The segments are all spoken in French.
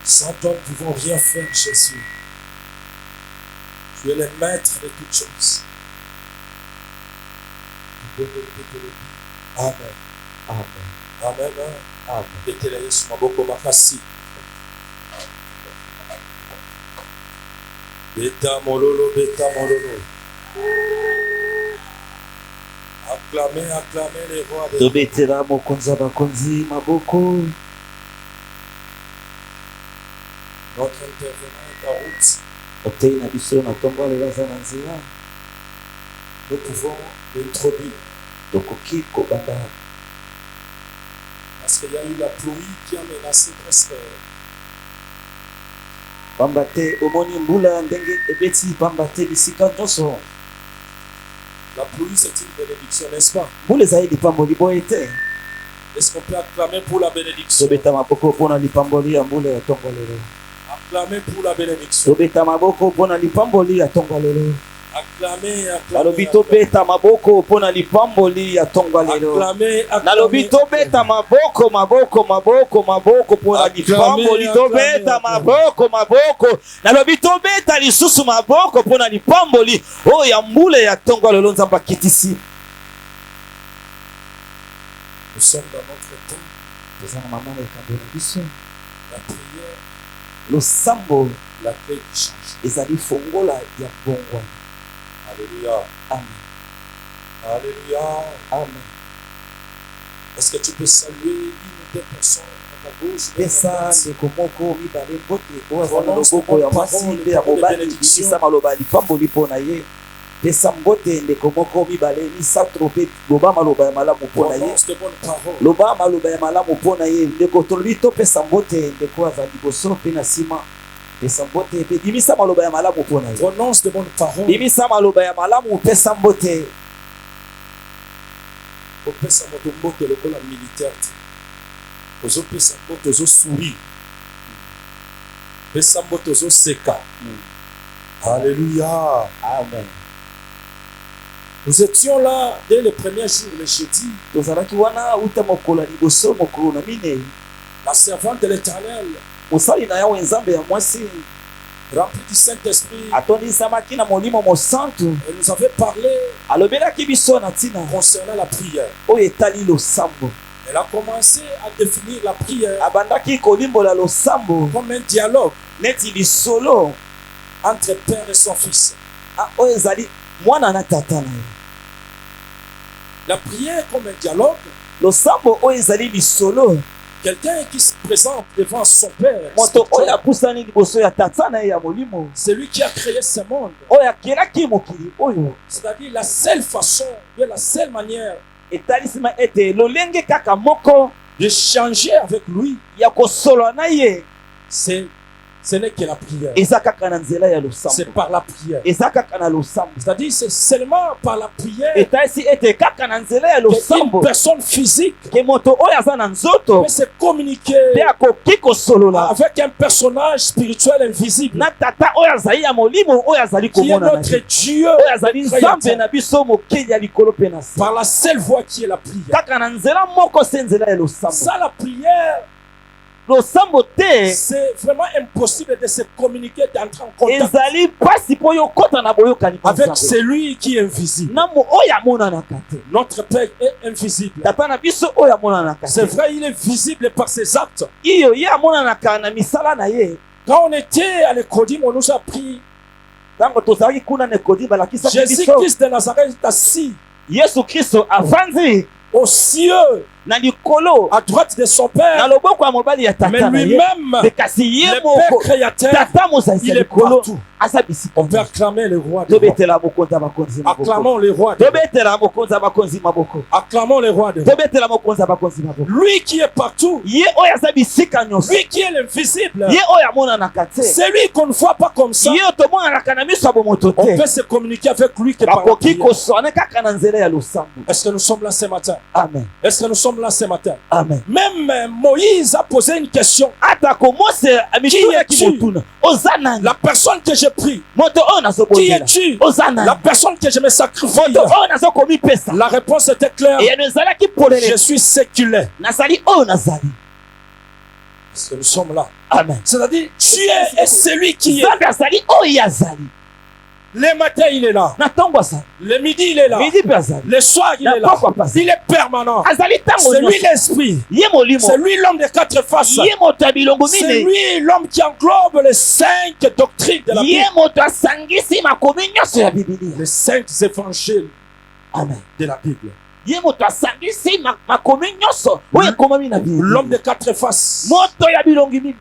Sans toi, nous ne pouvons rien faire, Jésus. Tu es le maître de toutes choses. Amen. Amen. Amen. Amen. Betela Yesu maboko makasi. Beta mololo, beta mololo. Acclamez, acclamez les rois des rois. Tobetela mokonzi bakonzi maboko. Notre intervenant est en route. Otei na biso na tombola eza na nzela. Nous pouvons l'introduire. Tokoki kobanda. Parce qu'il y a eu la pluie qui a menacé Prosper. Pamba te omoni mbula ndenge ebeti pamba te bisika nyonso. La pluie, c'est une bénédiction, n'est-ce pas? Mbula ezali lipamboli boye te. Est-ce qu'on peut acclamer pour la bénédiction? Tobeta maboko mpona lipamboli ya mbula ya tongolelo. Acclamer pour la bénédiction. Tobeta maboko mpona lipamboli ya tongolelo. Acclamer, acclamer. Nalobi tobeta maboko mpona lipamboli ya tongolelo. Acclamer, acclamer. Nalobi tobeta maboko mpona lipamboli. Tobeta maboko. Nalobi tobeta lisusu maboko mpona lipamboli. Oyo ya mbula ya tongolelo nzambe akitisi. Nous sommes dans notre temps. La prière, losambo la clé du changement. ezali fongola ya bongwa. Alléluia. Amen. Alléluia. Amen. Est-ce que tu peux saluer une ou deux personnes à ta gauche? Pesa ndeko moko mibale mbote oyo na loboko ya mwasi mpe ya mobali bimisa maloba lipamboli mpo na ye. Pesa mbote ndeko moko mibale misato mpe loba maloba ya malamu mpo na ye. Loba maloba ya malamu mpo na ye. Ndeko tolobi topesa mbote ndeko aza liboso mpe na nsima. Pesa mbote mpe bimisa maloba ya malamu mpo na ye. Prononce de bonnes paroles. Bimisa maloba ya malamu pesa mbote. Opesa moto mbote lokola militaire te. Ozopesa mbote ozosouri. Pesa mbote ozoseka. Alléluia. Amen. Nous étions là dès le premier jour, le jeudi. Tozalaki wana uta mokolo liboso mokolo na mine. La servante de l'Éternel, Mosali na yawe nzambe ya mwasi remplie du Saint-Esprit, atondisama na molimo mosantu. elle nous avait parlé Alobelaki biso na tina concernant la prière. oyo etali losambo. Elle a commencé à définir la prière Abandaki kolimbola losambo comme un dialogue neti lisolo entre père et son fils. oyo ezali mwana na tata na ye. La prière comme un dialogue, Losambo oyo ezali lisolo. quelqu'un qui se présente devant son père, Moto oyo apusani liboso ya tata na ye ya molimo. c'est lui qui a créé ce monde. Oyo akelaki mokili oyo. C'est-à-dire la seule façon, la seule manière Etalisima ete lolenge kaka moko d'échanger avec lui, ya kosolola na ye ce n'est que la prière. eza kaka na nzela ya losambo. C'est par la prière. Eza kaka na losambo. C'est-à-dire c'est seulement par la prière Etasi ete kaka na nzela ya qu'une losambo personne physique ke moto oyo aza na nzoto peut se communiquer mpe akoki kosolola avec un personnage spirituel invisible na tata oyo azali ya molimo oyo azali qui est komona na notre ye. Dieu Oyo azali le nzambe Créateur. na biso mokeli ya likolo mpe na se. Par la seule voie qui est la prière. Kaka na nzela moko se nzela ya losambo. Ça, la prière, Losambo te c'est vraiment impossible de se communiquer, d'entrer en contact ezali mpasi mpo yo kota na boyokani mpa avec Nzambe. celui qui est invisible. Namo oyo amonanaka te. Notre Père est invisible. Tata na biso oyo amonanaka C'est te. vrai, il est visible par ses actes. Iyo ye amonanaka na misala na ye. Quand on était à l'école, on nous a appris Ntango tozalaki kuna na ekodi balakisaki biso Jésus-Christ de Nazareth est assis Yesu Kristo avandi aux cieux, na likolo à droite de son na Père. loboko ya mobali ya Mais tata na ye. lui-même, Me kasi ye le Père moko créateur, tata mosalisi il ya est likolo partout. aza bisika. On peut acclamer le roi des rois. Tobetela mokonzi ya bakonzi maboko. Acclamons le roi des rois. Tobetela mokonzi ya bakonzi maboko. Acclamons le roi des rois. Tobetela mokonzi ya bakonzi maboko. Lui qui est partout, Ye oyo aza bisika nyonso. lui qui est l'invisible, Ye oyo amonanaka te. c'est lui qu'on ne voit pas comme ça. Ye oyo tomonanaka na miso ya bomoto On te. peut se communiquer avec lui que par la Bakoki prière. koswana kaka na nzela ya losambo. Est-ce que nous sommes là ce matin? Amen. Est-ce que nous sommes là ce matin? Amen. Même Moïse a posé une question. Atako Mose amitulaki motuna. Oza nani? La personne que j'ai pris, Moto oyo qui nazobondela. es-tu? Oza nani? La personne que je me sacrifie. Moto oyo nazokomipesa. La réponse était claire. Eyano ezalaki polele. Je suis séculaire. Nazali oyo nazali. Parce que nous sommes là. Amen. C'est-à-dire, Dieu est celui qui est. Nzambe azali oyo azali. Le matin, il est là. Na ntongo azali. Le midi, il est là. Midi mpe azali. Le soir, il est là. Il est permanent. Azali ntango C'est lui nyonso. l'esprit. Ye molimo. C'est lui l'homme des quatre faces. Ye moto ya bilongo C'est mine. lui l'homme qui englobe les 5 doctrines de la Ye Bible. moto asangisi makomi nyonso ya Bibilia. Les 5 évangiles Amen. de la Bible. Ye moto asangisi makomi nyonso oyo ekomami na Bibilia. L'homme des quatre faces. Moto ya bilongi mine.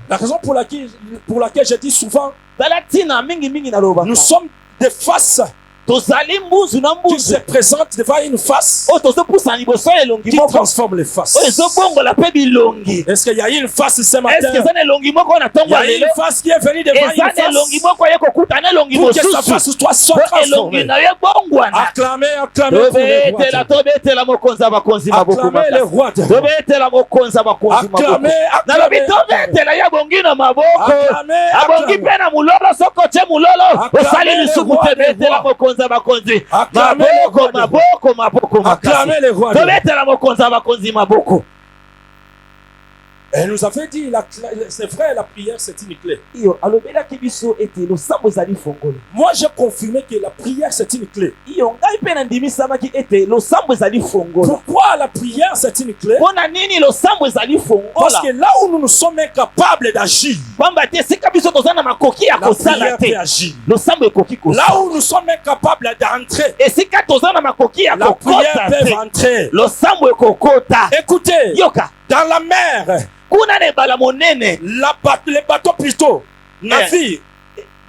La raison pour laquelle je dis souvent, Tala ntina mingi nalobaka. nous sommes des faces Tozali mbuzu na qui se mbuzu. présentent devant une face Oyo tozopusa liboso ya elongi qui moko. transforme les faces. Oyo ezobongola mpe bilongi. Est-ce qu'il y a une face ce Est-ce que matin? eza na elongi moko na Il ntongo y ya a lelo? une face qui est venue devant Eza une na elongi face moko ye kokuta na elongi pour que sa mosusu. face soit Po elongi transformée. na ye ebongwana. Acclamez, acclamez pour les rois. Tobetela mokonzi abakonzi maboko Acclamez les makasi. rois. Tobetela mokonzi abakonzi maboko. Acclamez, Nalobi acclamez. tobetela ye bongi na maboko. Acclamez, Abongi acclamez. mpe na mulolo soko te mulolo. Acclamez Osali les lisuku rois te des betela rois. mokonzi abakonzi. Acclamez les rois des Maboko makasi. Acclamez les rois. Tobetela mokonzi abakonzi maboko. Elle nous avait dit, c'est vrai, la prière c'est une clé. Iyo alobelaki biso ete losambo ezali fongolo. Moi j'ai confirmé que la prière c'est une clé. Iyo ngai mpe nandimisamaki ete losambo ezali fongola. Pourquoi la prière c'est une clé? Mpona nini losambo ezali Parce fongola? que là où nous nous sommes incapables d'agir, Pamba te esika biso toza na makoki ya la kosala prière te. peut agir. Losambo ekoki Là kosala. où nous sommes incapables d'entrer, Esika toza na makoki ya la prière kokota peut te. entrer. Losambo ekokota. Écoutez, Yoka. dans la mer, Kuna na ebala monene. les bateaux plutôt naviguent,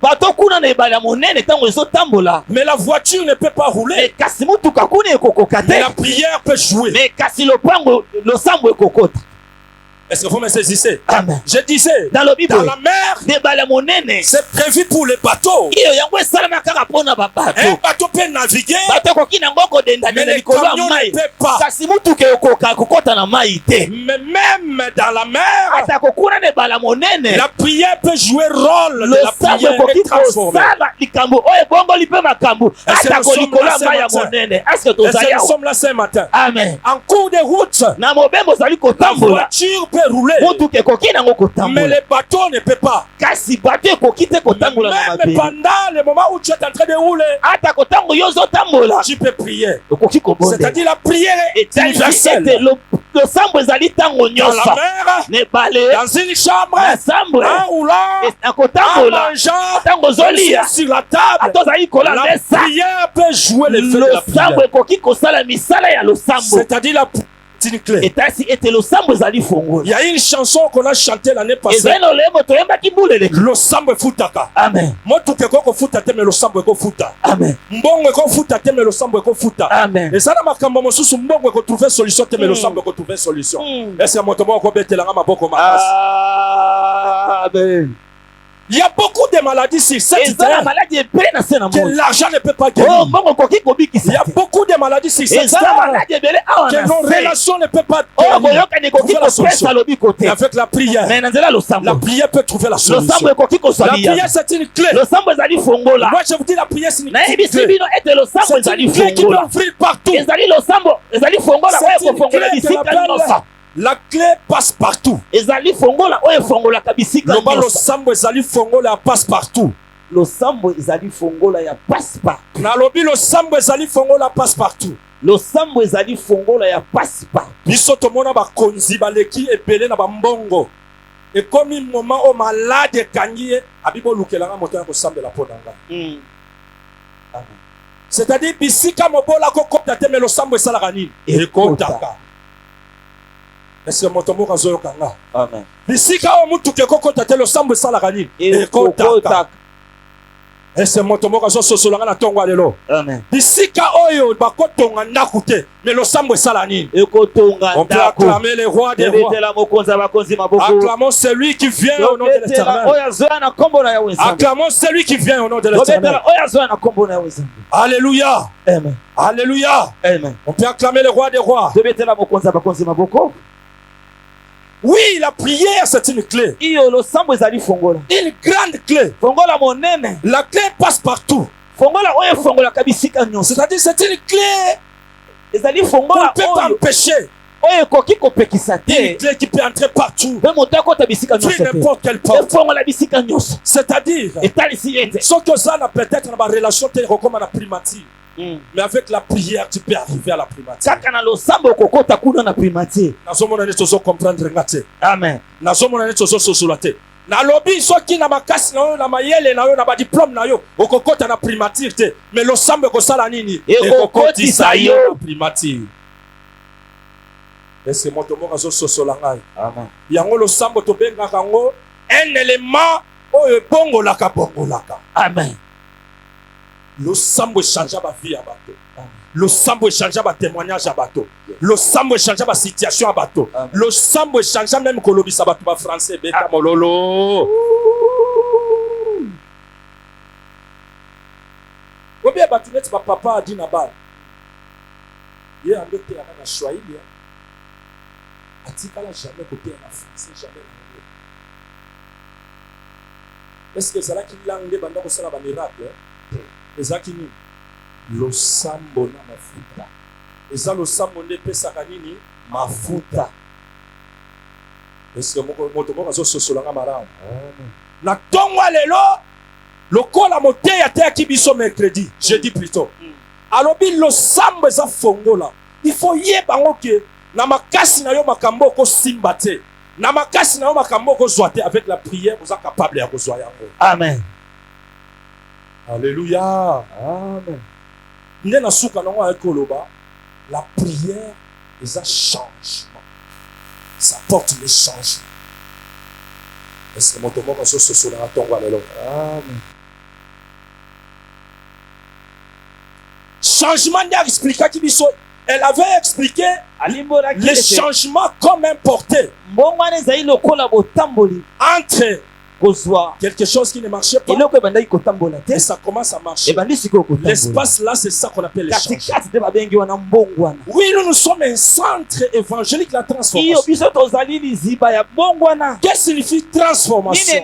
Bato kuna na ebala monene ntango ezotambola. mais la voiture ne peut pas rouler. Me kasi mutuka kuna ekokoka Mais te. la prière peut jouer. Me kasi lopango losambo ekokota. Est-ce que vous me saisissez? Amen. Je disais, Dans le Bible. dans la mer, Na ebala monene. c'est prévu pour les bateaux. Iyo yango esalama kaka mpona babato. Un bateau peut naviguer, Bato ekoki nango kodenda mais na les likolo ya camions ne mai. peuvent pas. Kasi mutuka ekokoka kokota na mai te. Mais même dans la mer, Ata kokuna na ebala monene. la prière peut jouer rôle de la Losambo prière ekoki et transformer. kosala likambo oyo ebongoli mpe makambo. Est-ce que Ata nous sommes kolikolo là ya ce mai ya matin? monene. Est-ce que Est-ce tozali que nous awa? sommes là ce matin? Amen. En cours de route, Na mobembo ozali la kotambola. voiture peut rouler, Mutuka ekoki nango mais kotambola. les bateaux ne peuvent pas. Kasi bato ekoki te kotambola na Même mabele. pendant le moment où tu es en train de rouler, Ata kotango yo ozotambola. tu peux prier. Okoki kobondela. C'est-à-dire la prière est Ete universelle. losambo ezali ntango Dans nyonso. la mer, Na ebale. dans une chambre, Na sambre. en roulant, en Akotambola. mangeant, Ntango ozolia. sur la table. Ata ozali kola La mesa. prière peut jouer l'effet de la Losambo prière. ekoki kosala misala ya losambo. C'est-à-dire la prière est une clé. Etasi ete losambo ezali Il fongola. y a une chanson qu'on a chantée l'année passée. Ezali na olemo toyembaki mbuleleki. Losambo efutaka. Amen. Motuka ekofuta te mais losambo ekofuta. Amen. Mbongo ekofuta te mais losambo ekofuta. Amen. Eza na makambo mosusu mbongo ekotrouver solution te mais losambo ekotrouver solution. Est-ce que moto moko akobetelanga maboko makasi? Amen. Il y a beaucoup de maladies sur cette Ezala terre maladi ebele na se na que moi. l'argent ne peut pas Oh, guérir. mbongo ekoki Il y kobikisa. a beaucoup de maladies sur cette Ezala terre maladi ebele awa que na nos se. relations ne peuvent pas Oh, guérir. boyokani ekoki Trouver la solution. kopesa lobiko te. Mais avec la prière, Mais na nzela la losambo. prière peut trouver la Losambo solution. ekoki La kozwali prière ya. c'est une clé. Losambo ezali fongola. Moi je vous dis la prière c'est une Nayebisi clé. bino ete losambo C'est ezali une clé qui peut fongola. ouvrir partout. Ezali losambo ezali fongola C'est oyo une kofongola clé que bisika nyonso. l'appelle la clé passe partout. Ezali fongola oyo efongolaka bisika Loba nyonso. losambo ezali fongola passe partout. Losambo ezali fongola ya paspa. Nalobi losambo ezali fongola passe partout. Losambo ezali fongola ya paspa. Biso tomona bakonzi baleki ebele na bambongo. Ekomi moment o malade ekangi ye abibo lukelanga moto ya kosambela mpo na ngai. C'est-à-dire bisika mobola kokota te me losambo esalaka nini? Ekotaka. Est-ce que moto moko azoyoka nga? Amen. Bisika o mutuka ekokota te losambo esalaka nini? Ekotaka. Est-ce que moto moko azososolanga na ntongo ya lelo? Amen. Bisika oyo bakotonga ndaku te me losambo esala nini? Ekotonga On peut ndako. acclamer les rois des rois. Tobetela mokonzi abakonzi maboko. Acclamons celui qui vient au nom de Tobetela l'Éternel. oyo azoya na kombo na yawe nzambe. Acclamons celui qui vient au nom de l'Éternel. Tobetela oyo azoya na kombo na yawe nzambe. Alléluia. Amen. Alléluia. Amen. On peut acclamer les rois des rois. Tobetela mokonzi abakonzi maboko. Oui, la prière, c'est une clé. Iyo losambo ezali fongola. Une grande clé. Fongola monene. La clé passe partout. Fongola oyo efongolaka bisika nyonso. C'est-à-dire c'est une clé Ezali qu'on fongola ne peut pas oyo. empêcher. oyo koki kopekisa Une te clé qui peut entrer partout. mpe moto akota bisika Sur nyonso te n'importe quelle porte. efongola bisika nyonso C'est-à-dire, etalisi ete ce que ça a peut-être dans ma relation, tu comme à la primature. Mais avec la prière, tu peux arriver à la primature. kaka na losambo okokota kuna na primatier. Nazomona neti ozo comprendre nga te. Amen. Nazomona neti ozo sosola te. Nalobi soki na makasi na yo na mayele na yo na ba diplôme na yo okokota na primature te. Mais losambo ekosala nini? Ekokotisa yo na primature. Est-ce que moto moko azo sosola ngai? Amen. Yango losambo tobengaka yango un élément oyo ebongolaka bongolaka. Amen. Losambo echangea ba vie ya bato. Losambo echangea ba témoignage ya bato. Losambo echangea ba situation ya bato. Losambo echangea même kolobisa bato ba français beta mololo. Obie bato neti ba papa adi na ba. Ye ando te yana na Swahili. Atikala jamais côté na français jamais na anglais. Est-ce que ça là qui langue banda ko sala ba miracle? Ezaki nini? Losambo na mafuta. Eza losambo nde pesaka nini? Mafuta. Est-ce que moto moko azososolanga malamu? Na tongo lelo lokola moteya te akibiso mercredi, jeudi plutôt. Alobi losambo eza fongola. Il faut yeba ngo ke na makasi na yo makambo ko simba te. Na makasi na yo makambo ko zwa te avec la prière vous êtes capable ya kozwa yango. Amen. Alléluia. Amen. Nde na suka nango ayekoloba la prière est un changement. Ça porte le changement. Est-ce que moto moko azososola na tongo lelo? Amen. Changement nde expliquaki biso. Elle avait expliqué les changements comme un porté entre quelque chose qui ne marchait pas et ça commence à marcher. L'espace là, c'est ça qu'on appelle le changement. Oui, nous sommes un centre évangélique, la transformation. Qu'est-ce que signifie transformation?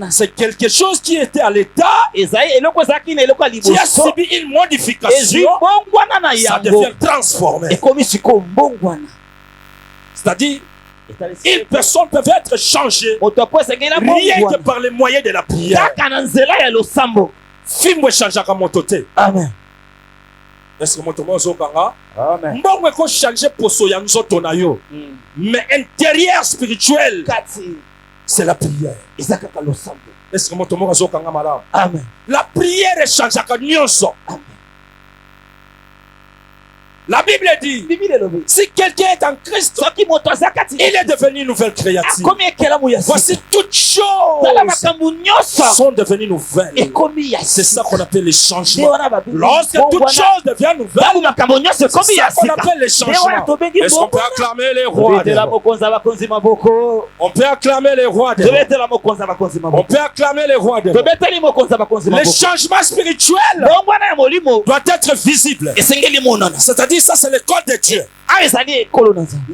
C'est quelque chose qui était à l'état, qui a subi une modification, ça devient transformé. C'est-à-dire, une personne peut être changée rien que par les moyens de la prière. Film change à mon côté. Amen. Est-ce que mon tomo zokanga? Amen. Mbongo ko changer poso ya nzoto na yo. Mais intérieur spirituel, c'est la prière. Est-ce que mon tomo zokanga malamu? Amen. La prière change à nyonso. Amen. La Bible dit, si quelqu'un est en Christ, il est devenu une nouvelle créature. Voici toutes choses sont devenues nouvelles. C'est ça qu'on appelle les changements. Lorsque toutes choses deviennent nouvelles, c'est ça qu'on appelle les changements. Est-ce qu'on peut acclamer les rois? On peut acclamer les rois. On peut acclamer les rois. Les changements spirituels doivent être visibles. C'est-à-dire, ça c'est le code de Dieu.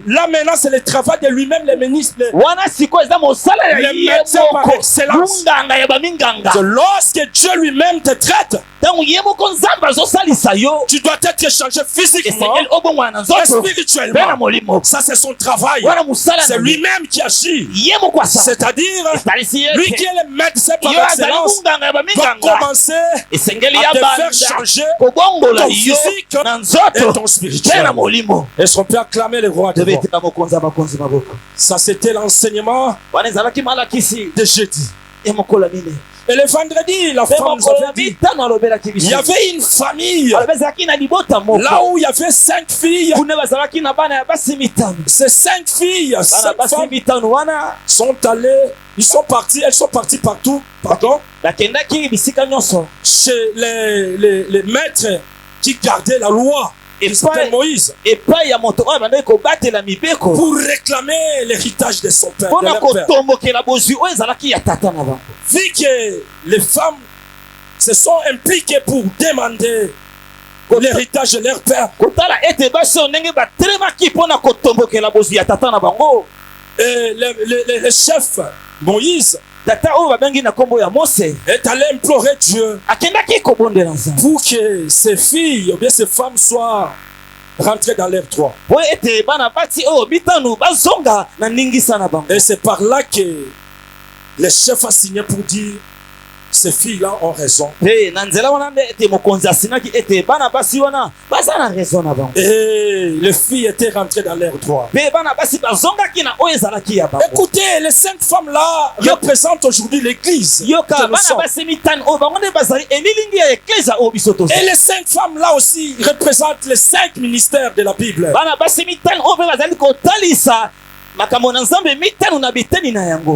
Là maintenant c'est le travail de lui-même, les ministres, les médecins par excellence. Lorsque Dieu lui-même te traite, tu dois être changé physiquement et spirituellement. Ça c'est son travail. C'est lui-même qui agit. C'est-à-dire, lui qui est le médecin par excellence doit commencer à te faire changer ton physique et ton spirituel. Est-ce qu'on peut acclamer les rois de ça c'était l'enseignement de jeudi. Et le vendredi, la femme nous avait dit, il y avait une famille là où il y avait 5 filles. Ces 5 filles, 5 femmes sont allées, elles sont parties partout, pardon, chez les maîtres qui gardaient la loi. C'était Moïse pour réclamer l'héritage de son père, de leur père. Vu que les femmes se sont impliquées pour demander l'héritage de leur père, et le chef Moïse est allé implorer Dieu pour que ces filles ou bien ces femmes soient rentrer dans l'ère 3. Et Et c'est par là que les chefs a signé pour dire ces filles-là ont raison. Et les filles étaient rentrées dans l'ère 3. Écoutez, les 5 femmes-là représentent aujourd'hui l'église. Et les 5 femmes-là aussi représentent les 5 ministères de la Bible.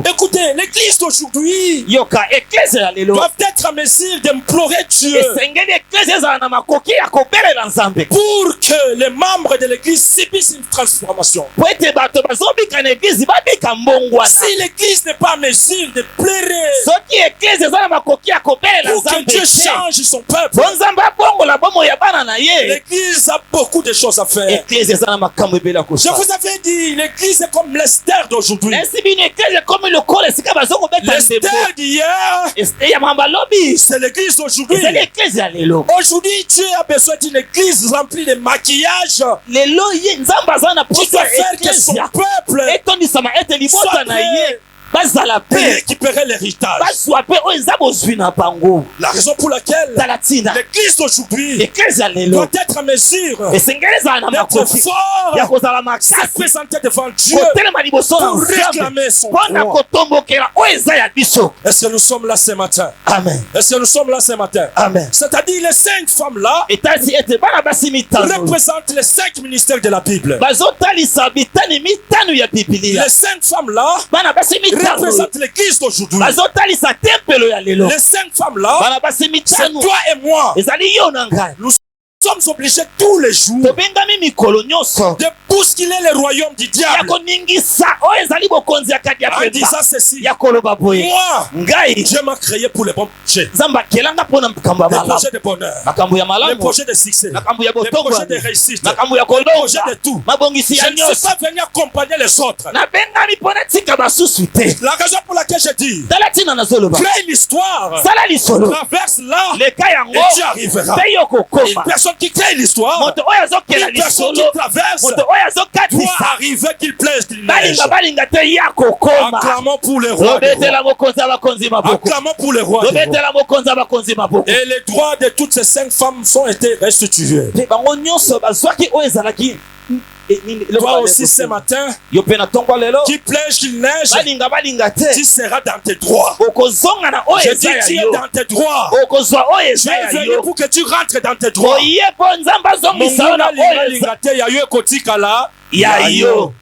Écoutez, l'église d'aujourd'hui doit être en mesure d'implorer Dieu pour que les membres de l'église subissent une transformation. Si l'église n'est pas en mesure de pleurer pour que Dieu change son peuple, l'église a beaucoup de choses à faire. Je vous avais dit, l'église est comme l'Esther d'aujourd'hui. L'Esther d'hier, c'est l'église d'aujourd'hui. Aujourd'hui, Dieu a besoin d'une église remplie de maquillage qui doit faire que son peuple soit prêt et récupérer l'héritage. La raison pour laquelle l'église d'aujourd'hui doit être en mesure d'être fort, se présenter devant Dieu pour réclamer son droit. Est-ce que nous sommes là ce matin? Amen. Est-ce que nous sommes là ce matin? Amen. C'est-à-dire les 5 femmes-là représentent les 5 ministères de la Bible. Les 5 femmes-là représente l'église d'aujourd'hui. Les 5 femmes-là, c'est toi et moi. Nous sommes obligés tous les jours de bousculer le royaume du diable en disant ceci: moi, Dieu m'a créé pour les bons projets, les projets de bonheur, les projets de succès, les projets de réussite, les projets de tout. Je ne suis pas venu accompagner les autres. La raison pour laquelle je dis, crée l'histoire, traverse-la et tu arriveras. Une personne qui crée l'histoire, une personne qui traverse, doit arriver qu'il plaise, qu'il neige. Acclamons pour les rois. Acclamons pour les rois. Et les droits de toutes ces 5 femmes sont été restitués. Toi aussi ce matin, qu'il pleuge, qu'il neige, tu seras dans tes droits. Je dis, tu es dans tes droits. Tu es venu pour que tu rentres dans tes droits. Yayo.